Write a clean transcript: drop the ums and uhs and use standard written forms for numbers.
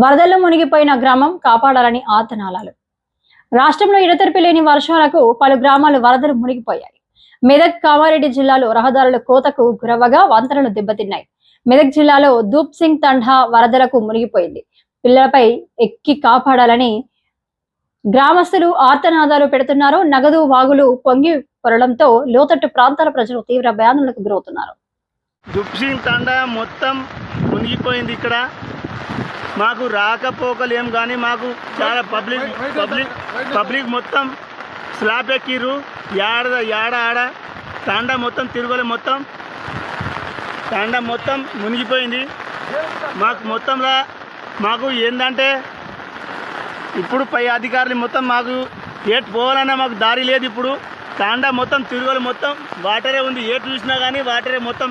వరదల్లో మునిగిపోయిన గ్రామం కాపాడాలని ఆర్తనాదాలు. రాష్ట్రంలో ఎడతెరిపి లేని వర్షాలకు పలు గ్రామాలు వరదలు మునిగిపోయాయి. మెదక్, కామారెడ్డి జిల్లాలో రహదారుల కోతకు గురవగా వంతెనలు దెబ్బతిన్నాయి. మెదక్ జిల్లాలో దూప్ సింగ్ తండా వరదలకు మునిగిపోయింది. పిల్లలపై ఎక్కి కాపాడాలని గ్రామస్తులు ఆర్తనాదాలు పెడుతున్నారు. నగదు వాగులు పొంగి పొరడంతో లోతట్టు ప్రాంతాల ప్రజలు తీవ్ర భయాందోళనకు గురవుతున్నారు. దూప్ సింగ్ తండా మొత్తం మునిగిపోయింది. ఇక్కడ మాకు రాకపోకలు ఏం కానీ మాకు చాలా పబ్లిక్ మొత్తం స్లాబ్ ఎక్కిర్రు. ఆడ తాండా మొత్తం తిరుగులే, మొత్తం తాండా మొత్తం మునిగిపోయింది. మాకు ఏంటంటే ఇప్పుడు పై అధికారులు మొత్తం మాకు ఏటు పోవాలన్నా మాకు దారి లేదు. ఇప్పుడు తాండా మొత్తం తిరుగులు మొత్తం వాటరే ఉంది. ఏటు చూసినా కానీ వాటరే మొత్తం